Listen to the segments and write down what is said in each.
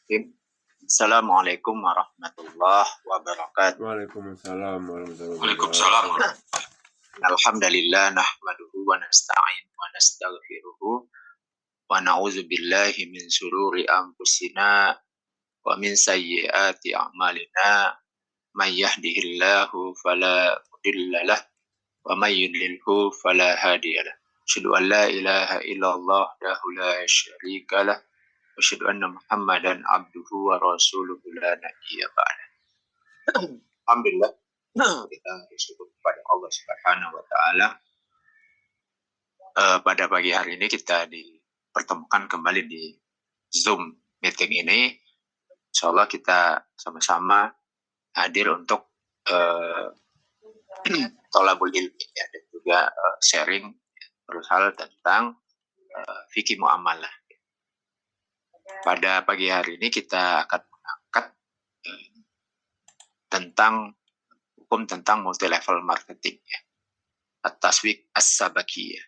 Assalamualaikum warahmatullahi wabarakatuh. Waalaikumsalam warahmatullahi Waalaikumsalam. wabarakatuh. Alhamdulillah nahmaduhu wa nasta'in wa nastaghfiruhu wa na'udzu billahi min sururi anfusina wa min sayyiati a'malina. May yahdihillahu fala mudilla lah wa may yudlilhu fala hadiyalah. Asyhadu an la ilaha illallah wahdahu la syarika lah wa asyhadu anna Muhammadan abduhu wa rasuluhu la nabiyya ba'da. Alhamdulillah kita bersyukur kepada Allah Subhanahu wa taala. Pada pagi hari ini kita dipertemukan kembali di Zoom meeting ini. Insyaallah kita sama-sama hadir untuk tolabul ilmi ya, dan juga sharing hal tentang fikih muamalah. Pada pagi hari ini kita akan mengangkat tentang hukum tentang multi level marketing ya. At-taswiq as-sabakiyah.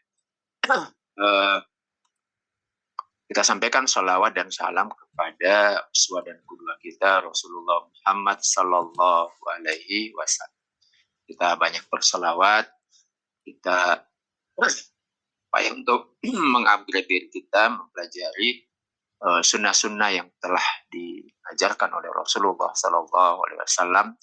Kita sampaikan sholawat dan salam kepada uswah dan qudwah kita Rasulullah Muhammad sallallahu alaihi wasallam. Kita banyak berselawat, kita upaya untuk mengupgrade diri kita, mempelajari sunnah-sunnah yang telah diajarkan oleh Rasulullah sallallahu alaihi wasallam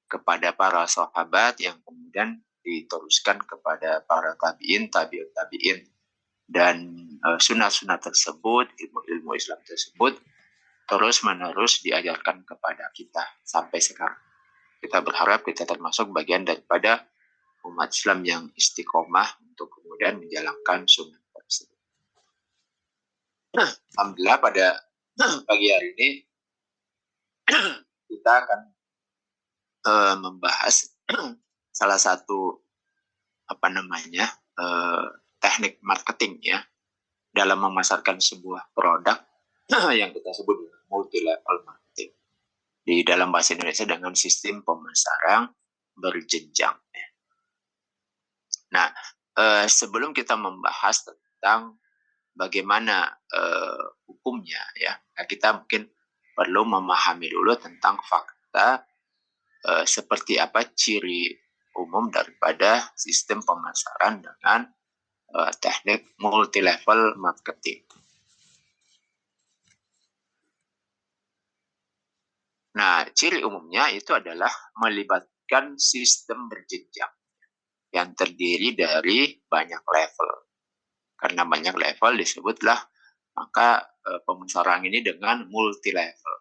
kepada para sahabat, yang kemudian diteruskan kepada para tabi'in, tabi'ut tabi'in. Dan sunnah-sunnah tersebut, ilmu-ilmu Islam tersebut terus-menerus diajarkan kepada kita sampai sekarang. Kita berharap kita termasuk bagian daripada umat Islam yang istiqomah untuk kemudian menjalankan sunnah tersebut. Alhamdulillah pada pagi hari ini kita akan membahas salah satu teknik marketing ya dalam memasarkan sebuah produk yang kita sebut multi level marketing di dalam bahasa Indonesia dengan sistem pemasaran berjenjang. Nah, sebelum kita membahas tentang bagaimana hukumnya ya, kita mungkin perlu memahami dulu tentang fakta seperti apa ciri umum daripada sistem pemasaran dengan teknik multi level marketing. Nah, ciri umumnya itu adalah melibatkan sistem berjenjang yang terdiri dari banyak level. Karena banyak level disebutlah maka pemasaran ini dengan multi level.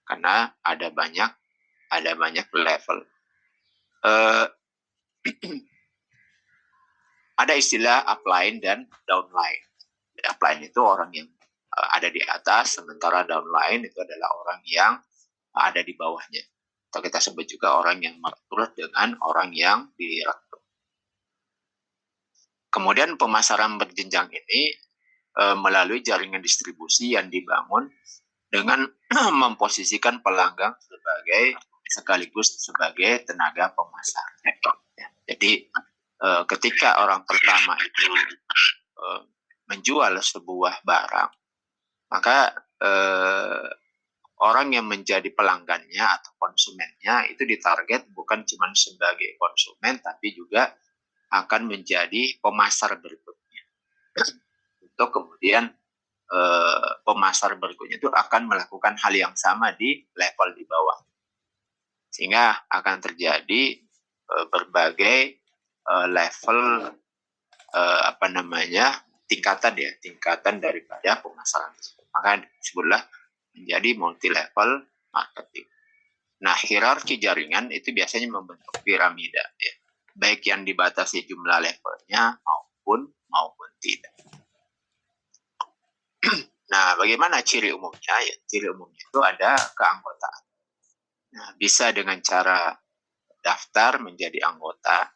Karena ada banyak level. Ada istilah upline dan downline. Upline itu orang yang ada di atas, sementara downline itu adalah orang yang ada di bawahnya. Atau kita sebut juga orang yang merekrut dengan orang yang direkrut. Kemudian pemasaran berjenjang ini melalui jaringan distribusi yang dibangun dengan memposisikan pelanggan sekaligus sebagai tenaga pemasar. Jadi ketika orang pertama itu menjual sebuah barang, maka orang yang menjadi pelanggannya atau konsumennya itu ditarget bukan cuma sebagai konsumen, tapi juga akan menjadi pemasar berikutnya. Untuk kemudian pemasar berikutnya itu akan melakukan hal yang sama di level di bawah. Sehingga akan terjadi berbagai level tingkatan daripada pemasaran tersebut. Maka disebutlah menjadi multi level marketing. Nah, hierarki jaringan itu biasanya membentuk piramida ya. Baik yang dibatasi jumlah levelnya maupun tidak. Nah, bagaimana ciri umumnya? Ya, ciri umumnya itu ada keanggotaan. Nah, bisa dengan cara daftar menjadi anggota,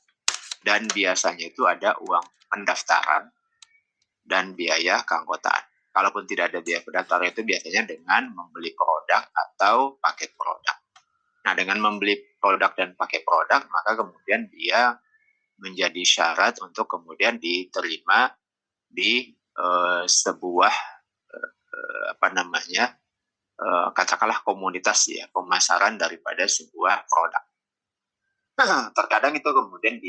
dan biasanya itu ada uang pendaftaran dan biaya keanggotaan. Kalaupun tidak ada biaya pendaftaran itu biasanya dengan membeli produk atau paket produk. Nah, dengan membeli produk dan pakai produk, maka kemudian dia menjadi syarat untuk kemudian diterima di sebuah katakanlah komunitas ya, pemasaran daripada sebuah produk. Terkadang itu kemudian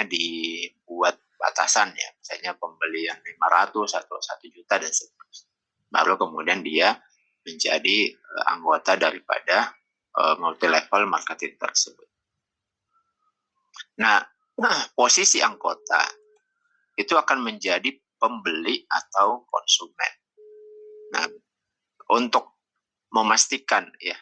dibuat batasan ya, misalnya pembelian 500 atau 1 juta dan seterusnya. Baru kemudian dia menjadi anggota daripada multi level marketing tersebut. Nah, posisi anggota itu akan menjadi pembeli atau konsumen. Nah, untuk memastikan ya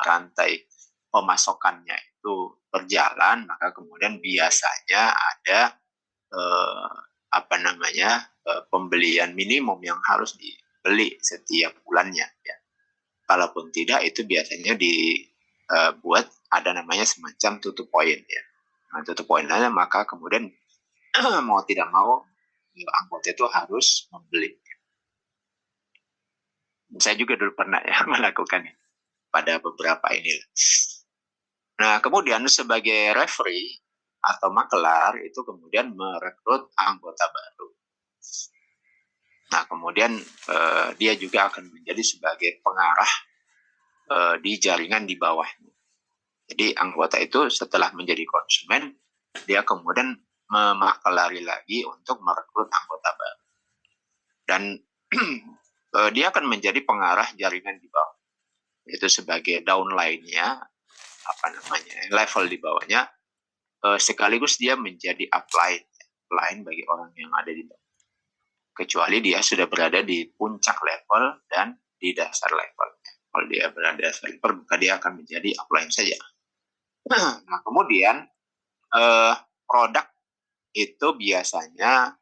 rantai pemasokannya itu berjalan, maka kemudian biasanya ada pembelian minimum yang harus dibeli setiap bulannya ya. Kalaupun tidak, itu biasanya dibuat ada namanya semacam tutup poin ya. Nah, tutup poinnya maka kemudian mau tidak mau anggota itu harus membeli. Saya juga dulu pernah ya melakukannya pada beberapa ini. Nah, kemudian sebagai referee atau makelar itu kemudian merekrut anggota baru. Nah, kemudian dia juga akan menjadi sebagai pengarah di jaringan di bawahnya. Jadi anggota itu setelah menjadi konsumen, dia kemudian memakelari lagi untuk merekrut anggota baru. Dan dia akan menjadi pengarah jaringan di bawah. Itu sebagai downline-nya, level di bawahnya, sekaligus dia menjadi upline bagi orang yang ada di bawah. Kecuali dia sudah berada di puncak level dan di dasar level. Kalau dia berada di dasar level, maka dia akan menjadi upline saja. Nah, kemudian produk itu biasanya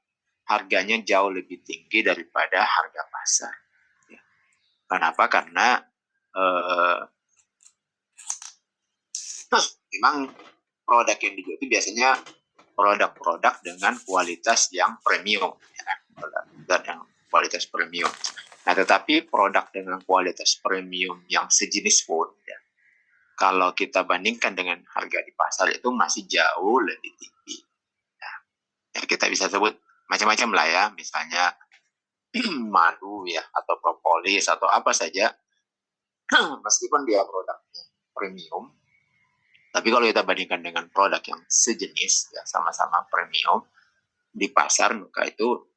harganya jauh lebih tinggi daripada harga pasar. Kenapa? Karena memang produk yang dijual itu biasanya produk-produk dengan kualitas yang premium, dan kualitas premium. Nah, tetapi produk dengan kualitas premium yang sejenis pun, ya, kalau kita bandingkan dengan harga di pasar itu masih jauh lebih tinggi. Nah, ya kita bisa sebut macam-macam lah ya, misalnya madu ya, atau propolis atau apa saja, meskipun dia produknya premium, tapi kalau kita bandingkan dengan produk yang sejenis ya sama-sama premium di pasar, maka itu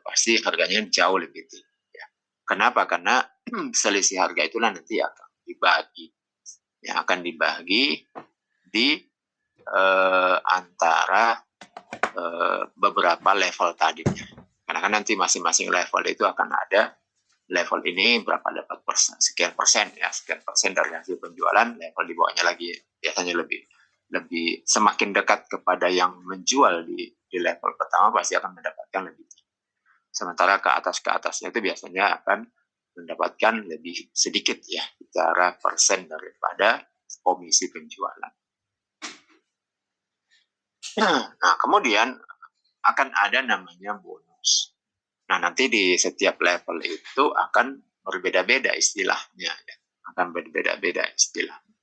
pasti harganya jauh lebih tinggi. Ya. Kenapa? Karena selisih harga itulah nanti akan dibagi, yang akan dibagi di antara beberapa level tadinya. Karena kan nanti masing-masing level itu akan ada level ini berapa dapat sekian persen ya, sekian persen dari hasil penjualan. Level di bawahnya lagi biasanya lebih semakin dekat kepada yang menjual di level pertama pasti akan mendapatkan lebih tinggi. Sementara ke atasnya itu biasanya akan mendapatkan lebih sedikit ya, secara persen daripada komisi penjualan. Nah, kemudian akan ada namanya bonus. Nah, nanti di setiap level itu akan berbeda-beda istilahnya, ya. Akan berbeda-beda istilahnya.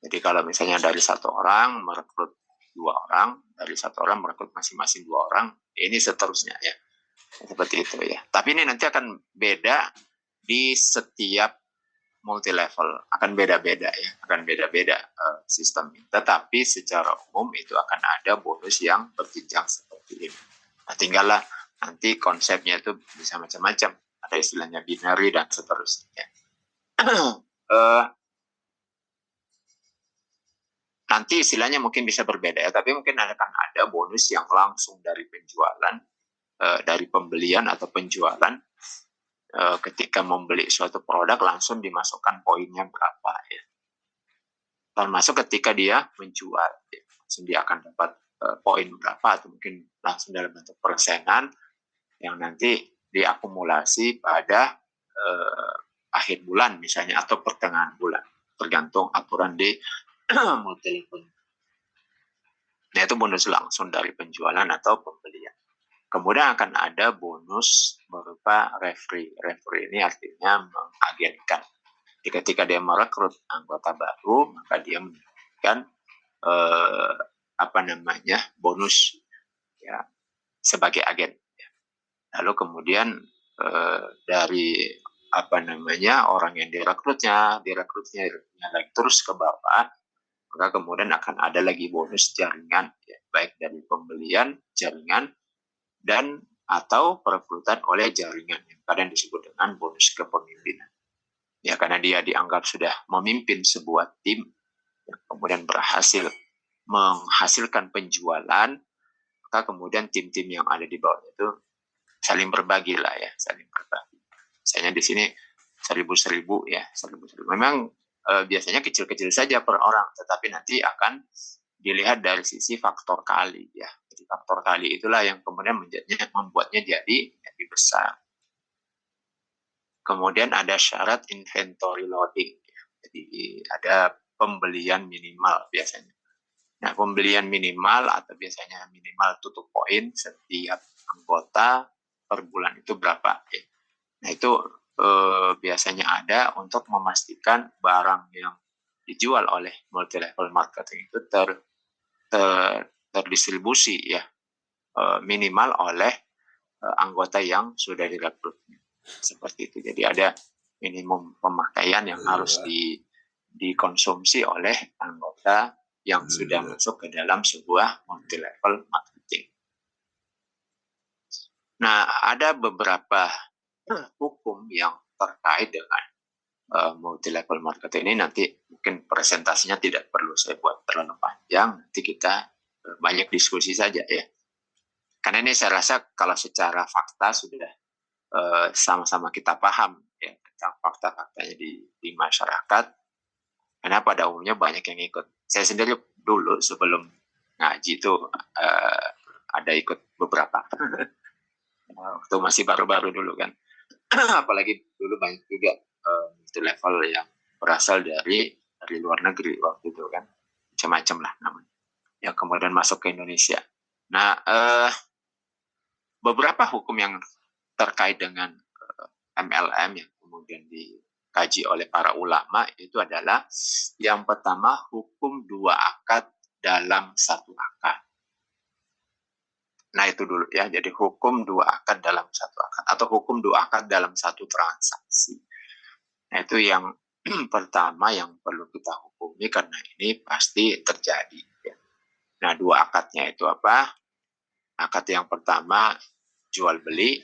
Jadi kalau misalnya dari satu orang merekrut 2 orang, dari satu orang merekrut masing-masing 2 orang, ini seterusnya ya. Seperti itu ya. Tapi ini nanti akan beda di setiap multi level, akan beda-beda ya, akan beda-beda sistemnya. Tetapi secara umum itu akan ada bonus yang berjenjang seperti ini. Nah, tinggallah nanti konsepnya itu bisa macam-macam, ada istilahnya binary dan seterusnya. Nanti istilahnya mungkin bisa berbeda ya, tapi mungkin akan ada bonus yang langsung dari penjualan, dari pembelian atau penjualan. Ketika membeli suatu produk langsung dimasukkan poinnya berapa ya. Termasuk ketika dia menjual, ya, langsung dia akan dapat poin berapa, atau mungkin langsung dalam bentuk persenan yang nanti diakumulasi pada akhir bulan misalnya atau pertengahan bulan, tergantung aturan di multi-level. Nah, itu bonus langsung dari penjualan atau pembelian. Kemudian akan ada bonus berupa referee. Referee ini artinya mengagenkan. Ketika dia merekrut anggota baru, maka dia mendapatkan bonus ya sebagai agen. Lalu kemudian dari orang yang direkrutnya lagi terus ke bawah, maka kemudian akan ada lagi bonus jaringan, ya, baik dari pembelian jaringan dan atau perekrutan oleh jaringan yang kadang disebut dengan bonus kepemimpinan. Ya, karena dia dianggap sudah memimpin sebuah tim yang kemudian berhasil menghasilkan penjualan, maka kemudian tim-tim yang ada di bawah itu saling berbagi lah ya, saling berbagi. Misalnya di sini seribu ya, 1.000. Memang biasanya kecil-kecil saja per orang, tetapi nanti akan dilihat dari sisi faktor kali ya. Jadi faktor kali itulah yang kemudian membuatnya jadi besar. Kemudian ada syarat inventory loading ya. Jadi ada pembelian minimal biasanya. Nah, pembelian minimal atau biasanya minimal tutup poin setiap anggota per bulan itu berapa ya. Nah, itu biasanya ada untuk memastikan barang yang dijual oleh multi level marketing itu terdistribusi ya, minimal oleh anggota yang sudah direkrutnya. Seperti itu. Jadi ada minimum pemakaian yang harus dikonsumsi oleh anggota yang sudah masuk ke dalam sebuah multi level marketing. Nah, ada beberapa hukum yang terkait dengan multi level marketing ini. Nanti mungkin presentasinya tidak perlu saya buat terlalu panjang, nanti kita banyak diskusi saja ya. Karena ini saya rasa kalau secara fakta sudah sama-sama kita paham ya tentang fakta-faktanya di masyarakat. Karena pada umumnya banyak yang ikut. Saya sendiri dulu sebelum ngaji itu ada ikut beberapa. Waktu masih baru-baru dulu kan. Apalagi dulu banyak juga multi level yang berasal dari luar negeri waktu itu kan, macam-macam lah namanya, yang kemudian masuk ke Indonesia. Nah, beberapa hukum yang terkait dengan MLM yang kemudian dikaji oleh para ulama itu adalah yang pertama hukum dua akad dalam satu akad. Nah, itu dulu ya. Jadi hukum dua akad dalam satu akad atau hukum dua akad dalam satu transaksi. Nah, itu yang pertama yang perlu kita hukumi karena ini pasti terjadi. Ya. Nah, dua akadnya itu apa? Akad yang pertama jual beli,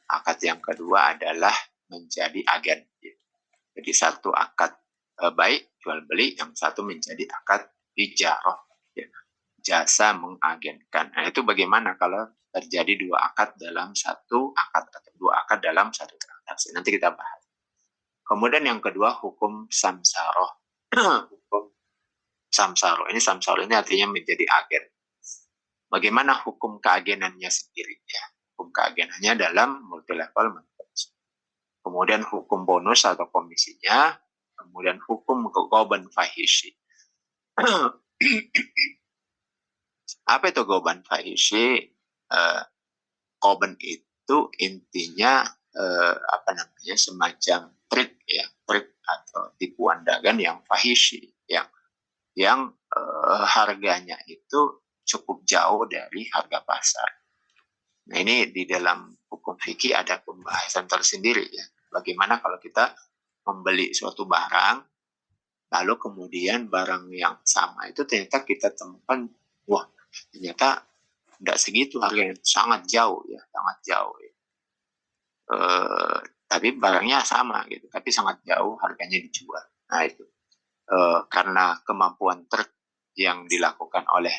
akad yang kedua adalah menjadi agen. Ya. Jadi satu akad baik jual beli, yang satu menjadi akad ijarah. Ya. Jasa mengagenkan. Nah, itu bagaimana kalau terjadi dua akad dalam satu akad atau dua akad dalam satu transaksi? Nanti kita bahas. Kemudian yang kedua hukum samsaroh. Hukum samsaroh. Ini samsaroh ini artinya menjadi agen. Bagaimana hukum keagenannya sendiri ya? Hukum keagenannya dalam multi level marketing. Kemudian hukum bonus atau komisinya. Kemudian hukum goban fahishi. Apa itu goban fahishi? Goban itu intinya semacam trik ya, trik atau tipuan dagang yang fahishi, yang harganya itu cukup jauh dari harga pasar. Nah, ini di dalam hukum fikih ada pembahasan tersendiri ya. Bagaimana kalau kita membeli suatu barang, lalu kemudian barang yang sama itu ternyata kita temukan, wah ternyata tidak segitu harganya, sangat jauh ya, sangat jauh ya. Tapi barangnya sama gitu, tapi sangat jauh harganya dijual. Nah itu karena kemampuan yang dilakukan oleh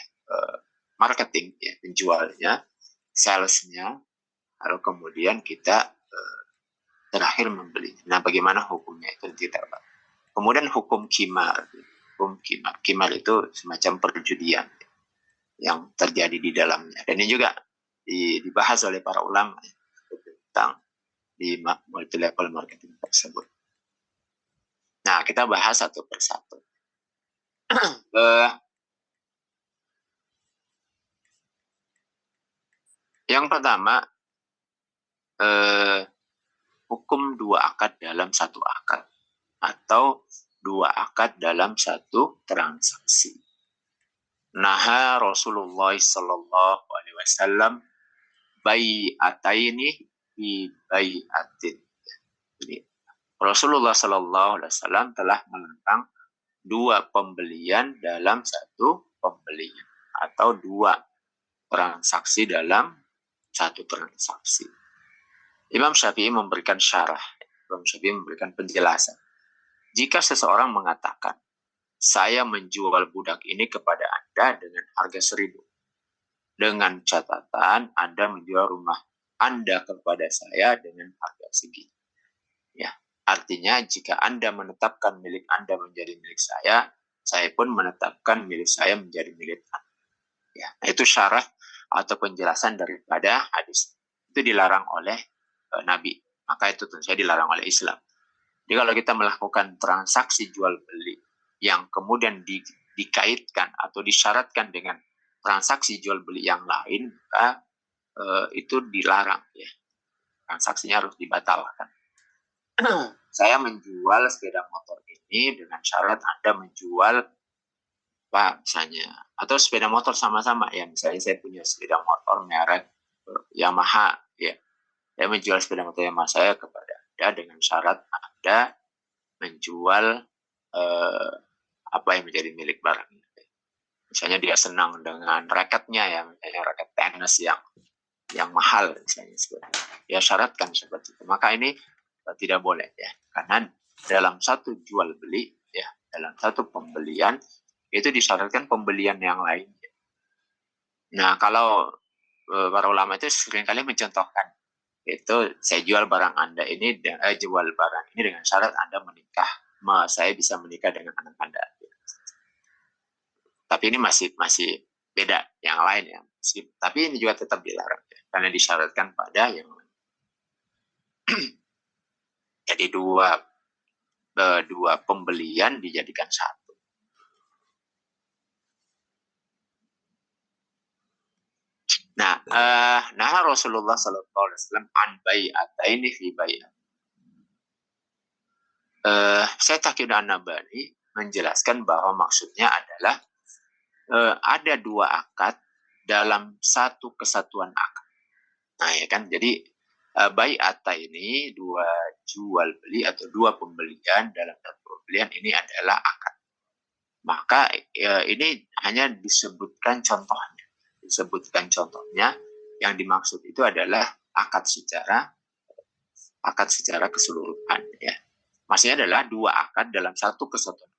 marketing ya, penjualnya, salesnya, lalu kemudian kita terakhir membeli. Nah, bagaimana hukumnya itu tidak. Kemudian hukum kimar. Hukum kimar itu semacam perjudian yang terjadi di dalamnya. Dan ini juga dibahas oleh para ulama tentang di multi level marketing tersebut. Nah, kita bahas satu persatu. Yang pertama, hukum dua akad dalam satu akad atau dua akad dalam satu transaksi. Naha Rasulullah sallallahu alaihi wasallam bai'ataini fi bai'atin. Jadi Rasulullah Sallallahu Alaihi Wasallam telah melarang dua pembelian dalam satu pembelian atau dua transaksi dalam satu transaksi. Imam Syafi'i memberikan syarah, Imam Syafi'i memberikan penjelasan. Jika seseorang mengatakan, saya menjual budak ini kepada Anda dengan harga 1.000, dengan catatan Anda menjual rumah Anda kepada saya dengan harga segini. Ya, artinya jika Anda menetapkan milik Anda menjadi milik saya pun menetapkan milik saya menjadi milik Anda. Ya, itu syarah atau penjelasan daripada hadis. Itu dilarang oleh Nabi. Maka itu tentu saja dilarang oleh Islam. Jadi kalau kita melakukan transaksi jual beli yang kemudian dikaitkan atau disyaratkan dengan transaksi jual beli yang lain, maka itu dilarang, ya. Transaksinya harus dibatalkan. Saya menjual sepeda motor ini dengan syarat Anda menjual misalnya, atau sepeda motor sama-sama, ya, misalnya saya punya sepeda motor merek Yamaha, ya, saya menjual sepeda motor Yamaha saya kepada Anda dengan syarat Anda menjual apa yang menjadi milik barang ini. Misalnya dia senang dengan raketnya, ya, misalnya raket tenis yang mahal, misalnya, dia syaratkan seperti itu. Maka ini tidak boleh, ya, karena dalam satu jual beli, ya, dalam satu pembelian itu disyaratkan pembelian yang lain. Nah, kalau para ulama itu seringkali mencontohkan, itu saya jual barang Anda ini, jual barang ini dengan syarat Anda menikah, saya bisa menikah dengan anak Anda. Tapi ini masih beda yang lain, ya. Tapi ini juga tetap dilarang, ya, karena disyaratkan pada yang lain. Jadi dua pembelian dijadikan satu. Nah, Rasulullah Sallallahu Alaihi Wasallam an bai'ataini fi bai'at. Saya Taqiyuddin An-Nabhani menjelaskan bahwa maksudnya adalah ada dua akad dalam satu kesatuan akad. Nah, ya kan, jadi bai'ata ini dua jual beli atau dua pembelian dalam satu pembelian ini adalah akad. Maka ini hanya disebutkan contohnya. Yang dimaksud itu adalah akad secara keseluruhan, ya. Maksudnya adalah dua akad dalam satu kesatuan.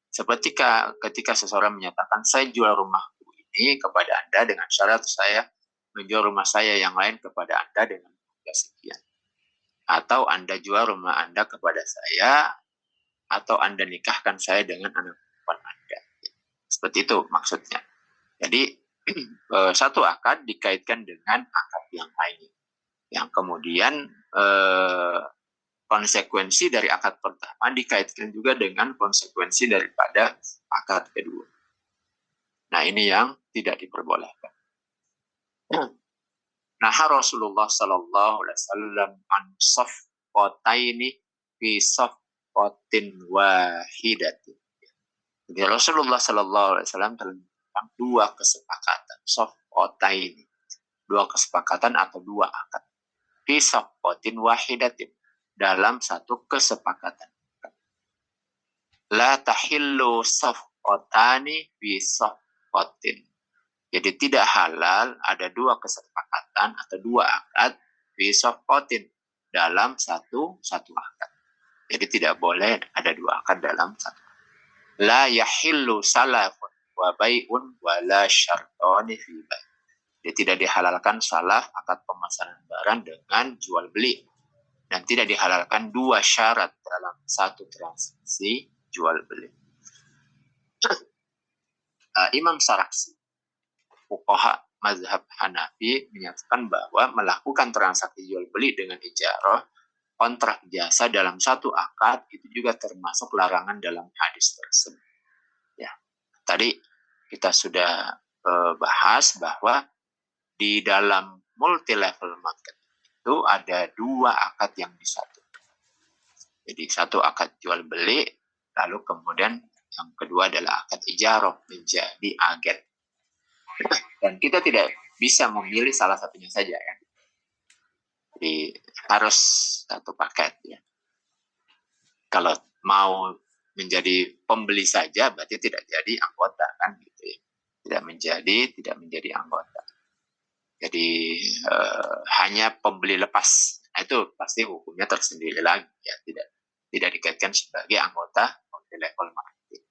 Seperti ketika seseorang menyatakan, saya jual rumahku ini kepada Anda dengan syarat saya menjual rumah saya yang lain kepada Anda dengan harga sekian. Atau Anda jual rumah Anda kepada saya, atau Anda nikahkan saya dengan anak perempuan Anda. Seperti itu maksudnya. Jadi satu akad dikaitkan dengan akad yang lain, yang kemudian konsekuensi dari akad pertama dikaitkan juga dengan konsekuensi daripada akad kedua. Nah, ini yang tidak diperbolehkan. Nah, Rasulullah Sallallahu Alaihi Wasallam an safqataini fi safqatin wahidatin. Jadi Rasulullah Sallallahu Alaihi Wasallam telah melakukan dua kesepakatan, safqataini, dua kesepakatan atau dua akad, fi safqatin wahidatin, dalam satu kesepakatan. La tahillu safqatani fi safqatin. Jadi tidak halal ada dua kesepakatan atau dua akad fi safqatin, dalam satu akad. Jadi tidak boleh ada dua akad dalam satu. La yahillu salafun wa bai'un wa la syartani fi bai'. Jadi tidak dihalalkan salaf, akad pemesanan barang dengan jual beli, dan tidak dihalalkan dua syarat dalam satu transaksi jual beli. Imam Sarakhsi, fuqaha mazhab Hanafi, menyatakan bahwa melakukan transaksi jual beli dengan ijarah, kontrak jasa dalam satu akad, itu juga termasuk larangan dalam hadis tersebut. Ya, tadi kita sudah bahas bahwa di dalam multi level market itu ada dua akad yang disatukan. Jadi satu akad jual beli, lalu kemudian yang kedua adalah akad ijarah, menjadi agen. Dan kita tidak bisa memilih salah satunya saja, ya. Jadi harus satu paket ya. Kalau mau menjadi pembeli saja berarti tidak jadi anggota kan gitu ya. Tidak menjadi anggota. Jadi hanya pembeli lepas. Nah, itu pasti hukumnya tersendiri lagi ya, tidak dikaitkan sebagai anggota multi level marketing.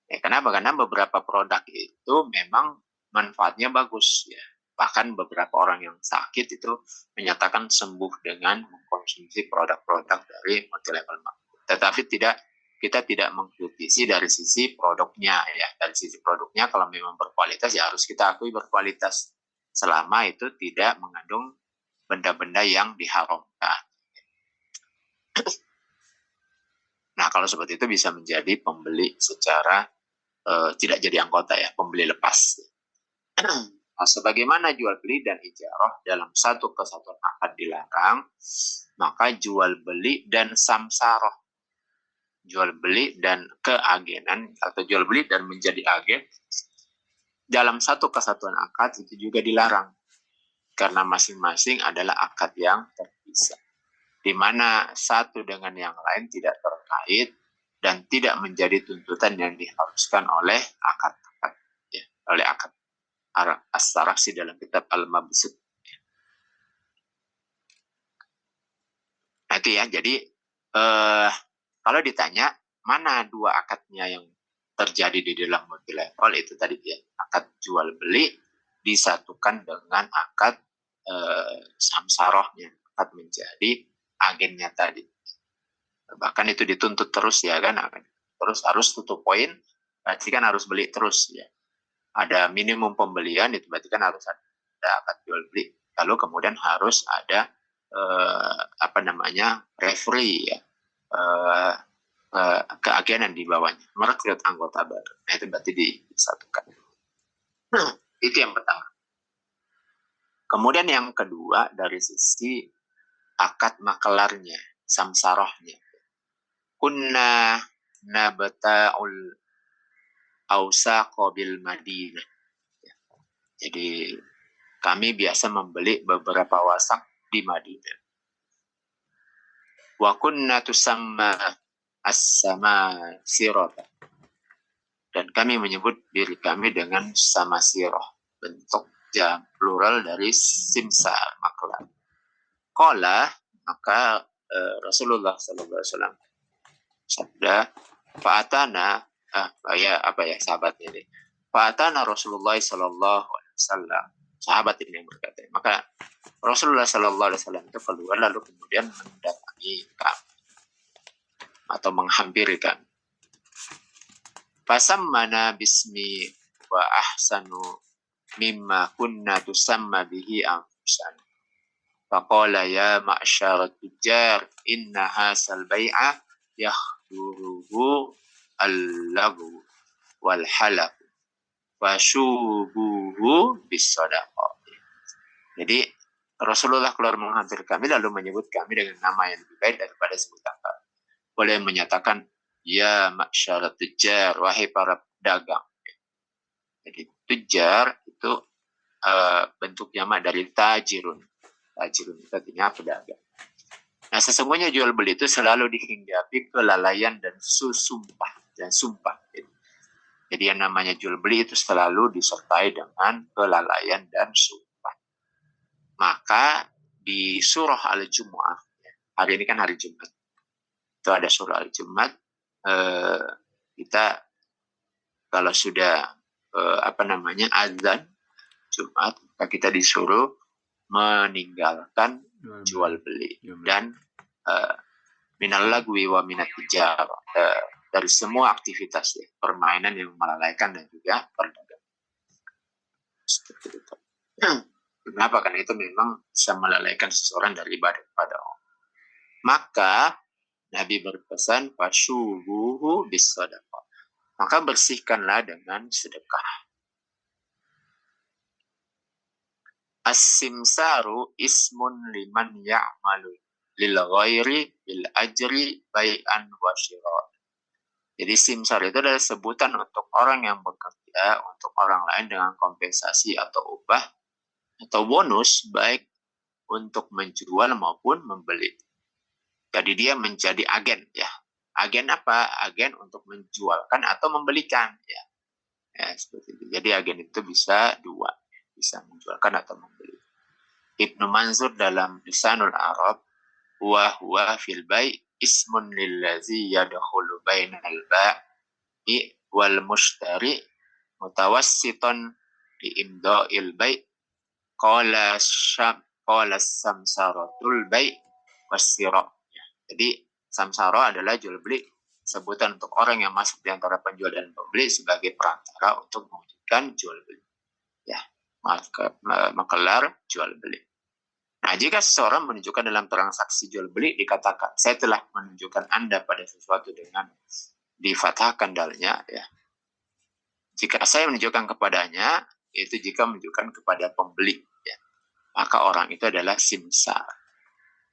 Ya, kenapa? Karena beberapa produk itu memang manfaatnya bagus ya. Bahkan beberapa orang yang sakit itu menyatakan sembuh dengan mengkonsumsi produk-produk dari multi level marketing. Tetapi kita tidak mengkritisi dari sisi produknya ya. Dari sisi produknya kalau memang berkualitas ya harus kita akui berkualitas selama itu tidak mengandung benda-benda yang diharamkan. Nah, kalau seperti itu bisa menjadi pembeli secara tidak jadi anggota ya, pembeli lepas. Nah, sebagaimana jual beli dan ijarah dalam satu kesatuan akad dilarang, maka jual beli dan samsaroh, jual beli dan keagenan atau jual beli dan menjadi agen dalam satu kesatuan akad itu juga dilarang karena masing-masing adalah akad yang terpisah, di mana satu dengan yang lain tidak terkait dan tidak menjadi tuntutan yang diharuskan oleh akad-akad ya, oleh akad as-saraksi dalam kitab Al-Mabsut. Nah itu ya, jadi kalau ditanya mana dua akadnya yang terjadi di dalam multi level itu tadi ya, akad jual beli disatukan dengan akad samsarohnya, akad menjadi agennya tadi. Bahkan itu dituntut terus ya kan, terus harus tutup poin, berarti kan harus beli terus ya. Ada minimum pembelian itu berarti kan harus ada akad jual beli. Lalu kemudian harus ada referee ya, keagenan di bawahnya, merekrut anggota baru. Nah itu berarti disatukan. Itu yang pertama. Kemudian yang kedua dari sisi akad makelarnya, samsarohnya. Kunna nabta'ul awsaqa bil Madinah. Jadi kami biasa membeli beberapa wasak di Madinah. Wa kunna tusamma as-sama sirata. Dan kami menyebut diri kami dengan sama siroh, bentuk plural dari simsar maklar. Qala, maka Rasulullah SAW sabda, fa'atana sahabat ini. Fa'atana Rasulullah SAW, sahabat ini yang berkata, maka Rasulullah SAW itu keluar lalu kemudian mendatangi kami atau menghampiri kami. Fasammana bismi wa ahsanu mimma kunna tusamma bihi anfusana. Faqala ya ma'syar tujjar inna hasal bai'a yakhduruhu al-lagu wal halaq fashubuhu bis-sadaqah. Jadi Rasulullah keluar menghampiri kami lalu menyebut kami dengan nama yang lebih baik daripada sebutan kami. Boleh menyatakan ya ma'syar tujjar, wahai para pedagang. Jadi tujjar itu bentuk jamak dari tajirun. Tajirun itu artinya pedagang. Nah, sesungguhnya jual beli itu selalu dihinggapi kelalaian dan sumpah. Jadi yang namanya jual beli itu selalu disertai dengan kelalaian dan sumpah. Maka di surah Al-Jumu'ah, hari ini kan hari Jumat, itu ada surah Al-Jumat, kita kalau sudah azan Jumat, maka kita disuruh meninggalkan jual beli dan minal lagwi wa minat tijar, dari semua aktivitas ya, permainan yang melalaikan dan juga perdagangan. Seperti itu. Kenapa? Karena itu memang bisa melalaikan seseorang dari ibadah kepada Allah. Maka Nabi berpesan fasyubuhu bis-sadaqah. Maka bersihkanlah dengan sedekah. As-simsaru ismun liman ya'malu lil ghairi bil ajri bai'an wa syira'. Jadi simsar itu adalah sebutan untuk orang yang bekerja untuk orang lain dengan kompensasi atau upah atau bonus, baik untuk menjual maupun membeli. Jadi dia menjadi agen ya. Agen apa? Agen untuk menjualkan atau membelikan ya. Ya seperti itu. Jadi agen itu bisa dua, bisa menjualkan atau membeli. Ibnu Manzur dalam Lisanul Arab, huwa fil bai' ismun lillazi yadkhulu bainal ba'i wal mushtari mutawassiton li imda'il bai' qala samsaratul bai' wassira. Jadi samsara adalah jual beli, sebutan untuk orang yang masuk di antara penjual dan pembeli sebagai perantara untuk mewujudkan jual beli. Ya, makelar jual beli. Nah, jika seseorang menunjukkan dalam transaksi jual beli dikatakan, saya telah menunjukkan Anda pada sesuatu dengan difathahkan dalnya, ya. Jika saya menunjukkan kepadanya, itu jika menunjukkan kepada pembeli, ya, maka orang itu adalah simsar.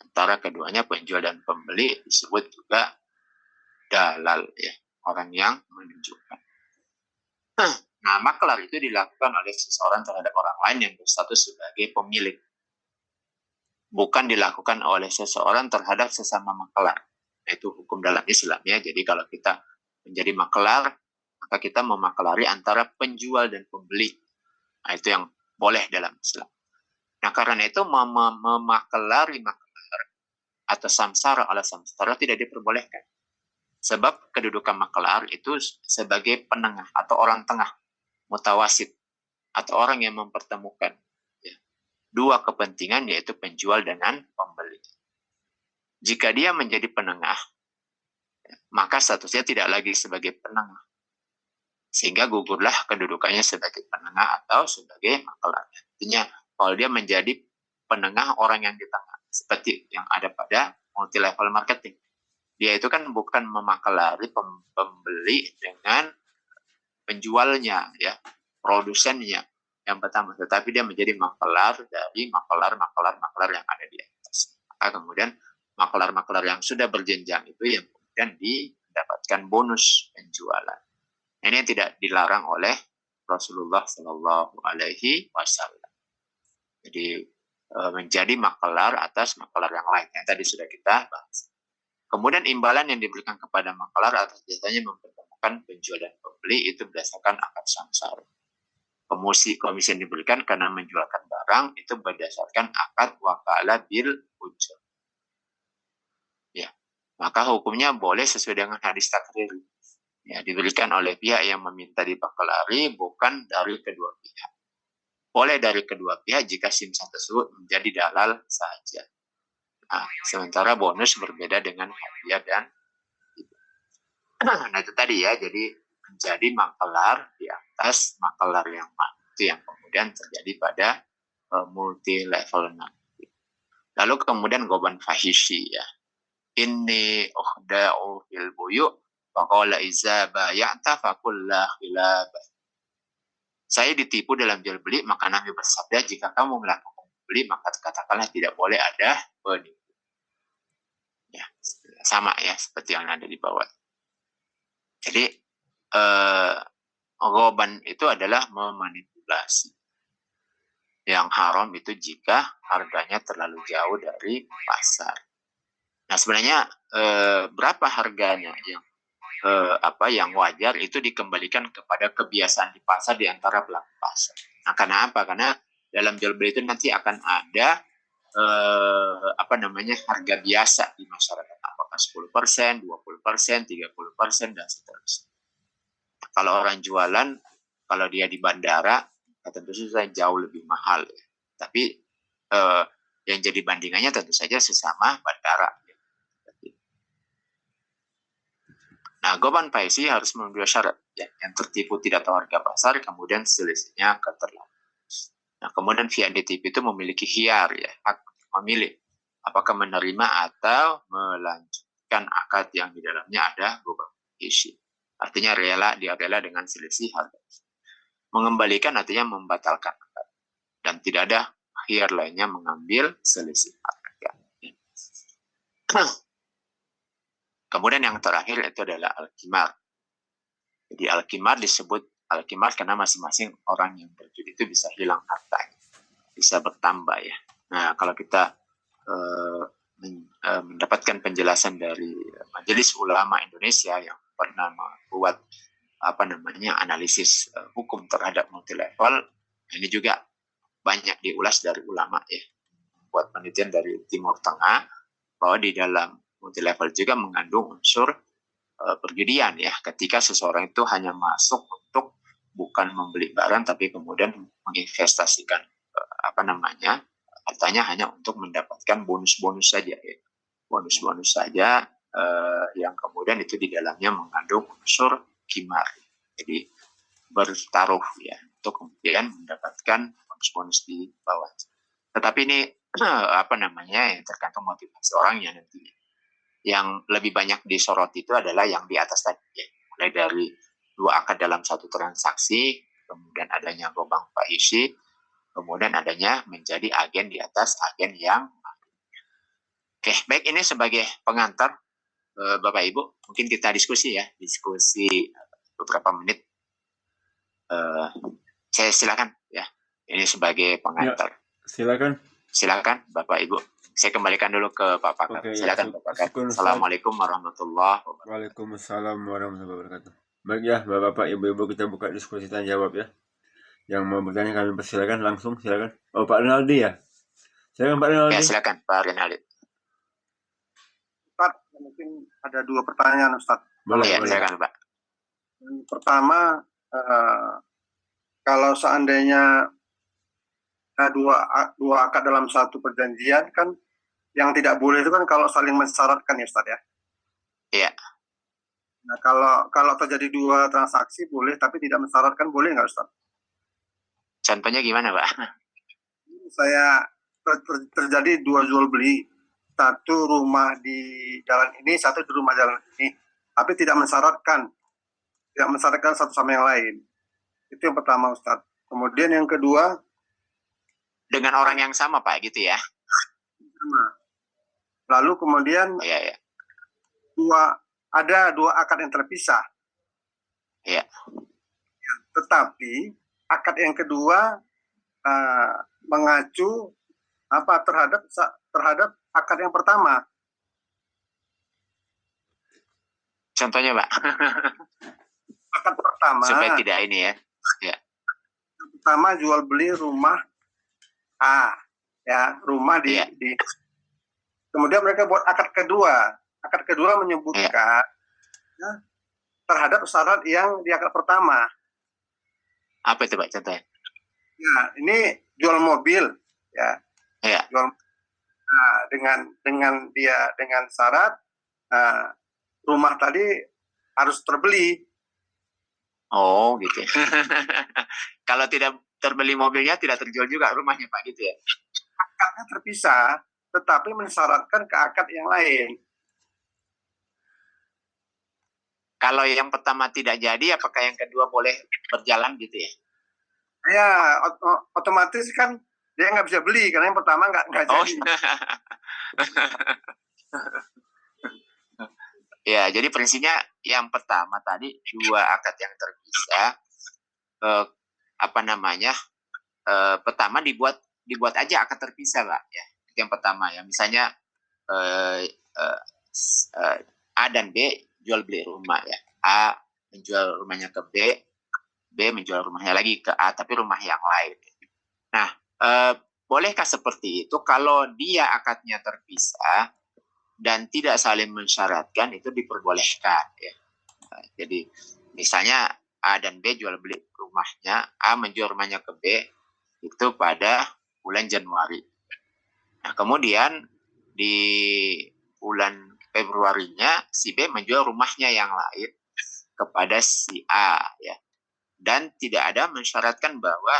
Antara keduanya penjual dan pembeli disebut juga dalal, ya, orang yang menunjukkan. Nah, makelar itu dilakukan oleh seseorang terhadap orang lain yang berstatus sebagai pemilik. Bukan dilakukan oleh seseorang terhadap sesama makelar. Nah, itu hukum dalam Islam ya. Jadi kalau kita menjadi makelar, maka kita memakelari antara penjual dan pembeli. Nah, itu yang boleh dalam Islam. Nah, karena itu memakelari makelar atau samsara ala samsara tidak diperbolehkan. Sebab kedudukan makelar itu sebagai penengah atau orang tengah, mutawasit, atau orang yang mempertemukan dua kepentingan, yaitu penjual dengan pembeli. Jika dia menjadi penengah, maka statusnya tidak lagi sebagai penengah, sehingga gugurlah kedudukannya sebagai penengah atau sebagai makelar. Artinya, kalau dia menjadi penengah, orang yang di tengah, seperti yang ada pada multi level marketing, dia itu kan bukan memakelari pembeli dengan penjualnya, ya, produsennya yang pertama, tetapi dia menjadi makelar dari makelar yang ada di atas. Maka kemudian makelar yang sudah berjenjang itu yang kemudian didapatkan bonus penjualan. Ini yang tidak dilarang oleh Rasulullah Shallallahu Alaihi Wasallam. Jadi menjadi makelar atas makelar yang lain yang tadi sudah kita bahas. Kemudian imbalan yang diberikan kepada makelar atas jasanya mempertemukan penjual dan pembeli itu berdasarkan akad samsara. Komisi yang diberikan karena menjualkan barang itu berdasarkan akad wakalah bil ujur. Ya, maka hukumnya boleh sesuai dengan hadis takrir. Ya, diberikan oleh pihak yang meminta dipakelari, bukan dari kedua pihak. Boleh dari kedua pihak jika simsar tersebut menjadi dalal saja. Nah, sementara bonus berbeda dengan hadiah dan nah itu tadi ya, jadi menjadi makelar di atas makelar yang mana. Itu yang kemudian terjadi pada multi level nanti. Lalu kemudian goban fahishi ya. Inni ukhda'u fil buyu' wa qala iza bay'ata faqul la khilaba. Saya ditipu dalam jual beli, maka Nabi bersabda, jika kamu melakukan beli maka katakanlah tidak boleh ada penipu. Ya, sama ya seperti yang ada di bawah. Jadi goban itu adalah memanipulasi. Yang haram itu jika harganya terlalu jauh dari pasar. Nah sebenarnya berapa harganya yang wajar itu dikembalikan kepada kebiasaan di pasar di antara pelaku pasar. Nah karena apa? Karena dalam jual beli itu nanti akan ada harga biasa di masyarakat, apakah 10%, 20%, 30% dan seterusnya. Kalau orang jualan, kalau dia di bandara, tentu saja jauh lebih mahal. Ya. Tapi yang jadi bandingannya tentu saja sesama bandara. Ya. Nah, goban paisi harus memenuhi syarat. Ya. Yang tertipu tidak tahu harga pasar, kemudian selisihnya keterlambatan. Nah, kemudian via DTP itu memiliki khiyar, ya, hak memilih apakah menerima atau melanjutkan akad yang di dalamnya ada goban paisi. Artinya dia rela dengan selisih harga. Mengembalikan artinya membatalkan akad. Dan tidak ada khiyar lainnya mengambil selisih harga. Kemudian yang terakhir itu adalah al-qimar. Jadi al-qimar disebut al-qimar karena masing-masing orang yang berjudi itu bisa hilang hartanya. Bisa bertambah ya. Nah, kalau kita mendapatkan penjelasan dari Majelis Ulama Indonesia yang pernah membuat analisis hukum terhadap multi level, ini juga banyak diulas dari ulama ya, buat penelitian dari Timur Tengah bahwa di dalam multi level juga mengandung unsur perjudian ya, ketika seseorang itu hanya masuk untuk bukan membeli barang tapi kemudian menginvestasikan hartanya hanya untuk mendapatkan bonus-bonus saja ya. Bonus-bonus saja yang kemudian itu di dalamnya mengandung unsur kimar. Jadi bertaruh ya untuk kemudian mendapatkan bonus-bonus di bawah. Tetapi ini yang tergantung motivasi orangnya nantinya. Yang lebih banyak disoroti itu adalah yang di atas tadi ya. Mulai dari 2 akad dalam satu transaksi, kemudian adanya lubang fahishi, kemudian adanya menjadi agen di atas agen yang. Oke, baik, ini sebagai pengantar Bapak Ibu, mungkin kita diskusi beberapa menit. Saya silakan ya. Ini sebagai pengantar. Ya, silakan Bapak Ibu. Saya kembalikan dulu ke Pak Pakar. Silakan Pak Pakar. Assalamualaikum warahmatullahi wabarakatuh. Waalaikumsalam warahmatullahi wabarakatuh. Baik ya, Bapak, Ibu, kita buka diskusi tanya jawab ya. Yang mau bertanya kami persilakan langsung, silakan. Oh, Pak Rinaldi ya. Silakan Pak Rinaldi. Ya, silakan Pak Rinaldi. Ustaz, mungkin ada 2 pertanyaan Ustaz. Boleh. Silakan Pak. Yang pertama, kalau seandainya dua akad dalam satu perjanjian kan, yang tidak boleh itu kan kalau saling mensyaratkan ya Ustaz ya. Iya. Nah, kalau terjadi 2 transaksi boleh, tapi tidak mensyaratkan, boleh nggak Ustaz? Contohnya gimana Pak? Saya terjadi 2 jual beli, satu rumah di jalan ini, satu di rumah jalan ini, tapi tidak mensyaratkan satu sama yang lain. Itu yang pertama Ustaz. Kemudian yang kedua, dengan orang yang sama Pak gitu ya. Lalu kemudian Iya. ada 2 akad yang terpisah. Iya. Tetapi akad yang kedua mengacu terhadap akad yang pertama. Contohnya Pak. Akad pertama. Supaya tidak ini ya. Ya. Pertama jual beli rumah A, ya, rumah di kemudian mereka buat akad kedua. Akad kedua menyebutkan ya, terhadap syarat yang di akad pertama. Apa itu Pak contohnya? Ya, ini jual mobil ya. Iya. Dengan syarat rumah tadi harus terbeli. Oh gitu. Kalau tidak terbeli mobilnya tidak terjual juga rumahnya Pak gitu ya. Akadnya terpisah, tetapi mensyaratkan ke akad yang lain. Kalau yang pertama tidak jadi, apakah yang kedua boleh berjalan gitu ya? Ya, otomatis kan dia nggak bisa beli karena yang pertama nggak jadi. Ya, jadi prinsipnya yang pertama tadi 2 akad yang terpisah, pertama dibuat aja akad terpisah Pak ya. Yang pertama ya, misalnya A dan B jual beli rumah ya. A menjual rumahnya ke B, B menjual rumahnya lagi ke A tapi rumah yang lain. Nah, bolehkah seperti itu? Kalau dia akadnya terpisah dan tidak saling mensyaratkan, itu diperbolehkan ya. Jadi misalnya A dan B jual beli rumahnya, A menjual rumahnya ke B itu pada bulan Januari. Nah, kemudian di bulan Februarinya si B menjual rumahnya yang lain kepada si A ya. Dan tidak ada mensyaratkan bahwa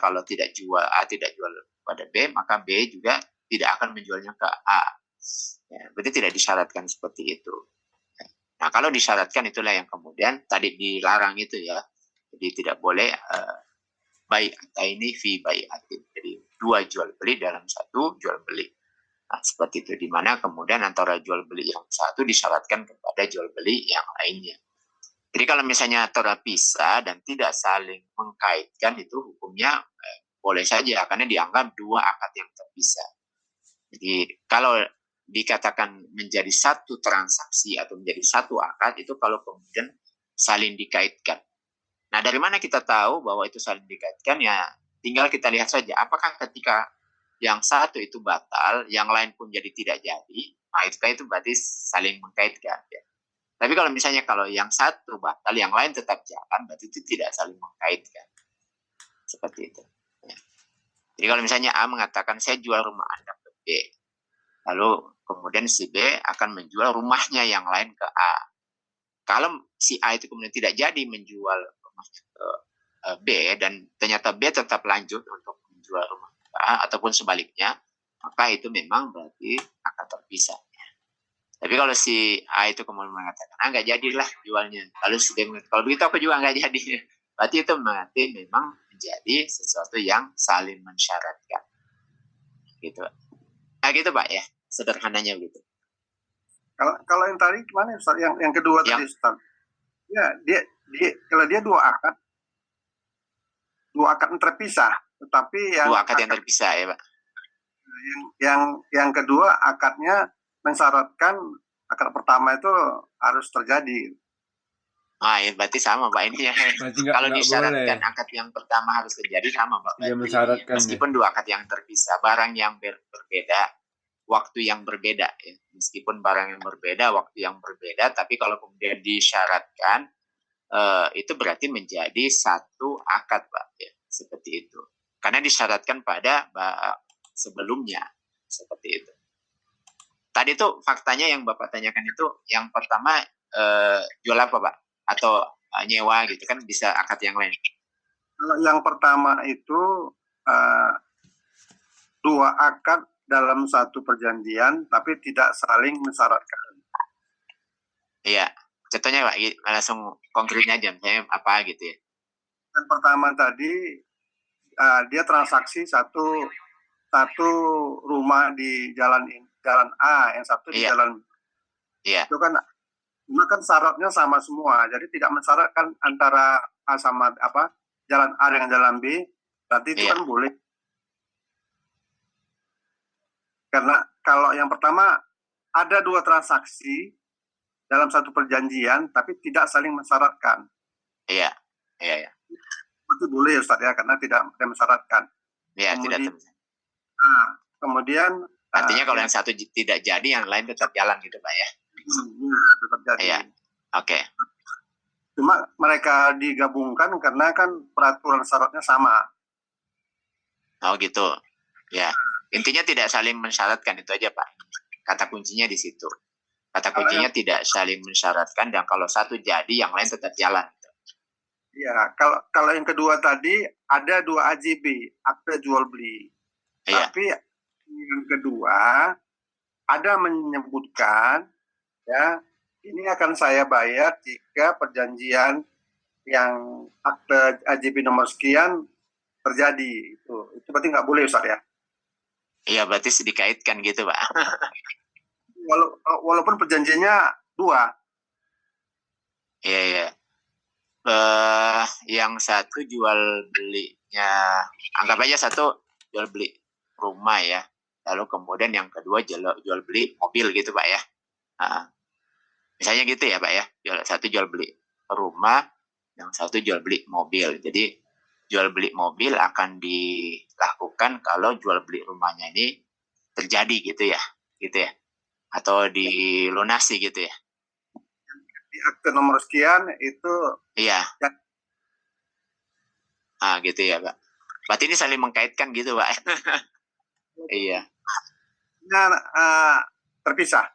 kalau tidak jual A tidak jual pada B, maka B juga tidak akan menjualnya ke A. Ya, berarti tidak disyaratkan seperti itu. Nah, kalau disyaratkan itulah yang kemudian tadi dilarang itu ya. Jadi tidak boleh bai'ataini fi bai'atin. Jadi 2 jual beli dalam 1 jual beli. Nah, seperti itu, di mana kemudian antara jual beli yang satu disyaratkan kepada jual beli yang lainnya. Jadi kalau misalnya terpisah dan tidak saling mengkaitkan, itu hukumnya boleh saja karena dianggap dua akad yang terpisah. Jadi kalau dikatakan menjadi satu transaksi atau menjadi satu akad itu kalau kemudian saling dikaitkan. Nah, dari mana kita tahu bahwa itu saling dikaitkan? Ya, tinggal kita lihat saja apakah ketika yang satu itu batal, yang lain pun jadi tidak jadi, nah itu berarti saling mengkaitkan. Ya. Tapi kalau misalnya kalau yang satu batal, yang lain tetap jalan, berarti itu tidak saling mengkaitkan. Seperti itu. Ya. Jadi kalau misalnya A mengatakan saya jual rumah Anda ke B, lalu kemudian si B akan menjual rumahnya yang lain ke A. Kalau si A itu kemudian tidak jadi menjual rumahnya ke B dan ternyata B tetap lanjut untuk menjual rumah ke A ataupun sebaliknya, maka itu memang berarti akan terpisah. Tapi kalau si A itu kemudian mengatakan, nggak jadilah jualnya. Lalu si B mengatakan, kalau begitu aku juga nggak jadi. Berarti itu berarti memang menjadi sesuatu yang saling mensyaratkan. Gitu. Nah gitu Pak ya, sederhananya begitu. Kalau yang tadi gimana Ustaz? Yang kedua tadi Ustaz. Ya, kalau dia dua akad yang terpisah, tetapi dua akad yang terpisah ya Pak. Yang kedua akadnya mensyaratkan akad pertama itu harus terjadi. Ya berarti sama Pak ini ya. Kalau disyaratkan akad yang pertama harus terjadi sama Pak. Dia mensyaratkan meskipun dua akad yang terpisah, barang yang berbeda, waktu yang berbeda ya. Meskipun barang yang berbeda, waktu yang berbeda, tapi kalau kemudian disyaratkan itu berarti menjadi satu akad Pak ya. Seperti itu. Karena disyaratkan pada sebelumnya seperti itu. Tadi itu faktanya yang Bapak tanyakan itu yang pertama jual apa Pak? Atau nyewa gitu kan bisa akad yang lain. Yang pertama itu dua akad dalam satu perjanjian tapi tidak saling mensyaratkan. Iya. Contohnya Pak, langsung konkretnya aja misalnya apa gitu ya. Yang pertama tadi dia transaksi satu rumah di jalan A, yang satu di jalan B. Iya. Itu kan syaratnya sama semua, jadi tidak mensyaratkan antara A sama jalan A dengan jalan B, berarti itu kan boleh. Karena kalau yang pertama ada dua transaksi dalam satu perjanjian tapi tidak saling mensyaratkan. Iya. Itu boleh Ustaz ya, karena tidak mensyaratkan. Iya, tidak. Kemudian artinya kalau yang satu tidak jadi, yang lain tetap jalan gitu Pak ya. Tetap jadi. Iya. Oke. Cuma mereka digabungkan karena kan peraturan syaratnya sama. Oh gitu. Ya. Intinya tidak saling mensyaratkan, itu aja Pak. Kata kuncinya di situ. Kata kuncinya tidak saling mensyaratkan, dan kalau satu jadi, yang lain tetap jalan. Ya, kalau yang kedua tadi ada dua AJB, akte jual beli. Iya. Tapi yang kedua ada menyebutkan ya, ini akan saya bayar jika perjanjian yang akte AJB nomor sekian terjadi. Itu berarti nggak boleh Ustaz ya? Iya, berarti dikaitkan gitu Pak. Walaupun perjanjiannya dua. Iya. Yang satu jual belinya, anggap aja satu jual beli rumah ya, lalu kemudian yang kedua jual beli mobil gitu Pak ya. Misalnya gitu ya Pak ya, satu jual beli rumah, yang satu jual beli mobil. Jadi jual beli mobil akan dilakukan kalau jual beli rumahnya ini terjadi gitu ya, atau dilunasi gitu ya. Di akte nomor sekian itu. Iya. Gitu ya Pak. Berarti ini saling mengkaitkan gitu Pak. Iya. Terpisah.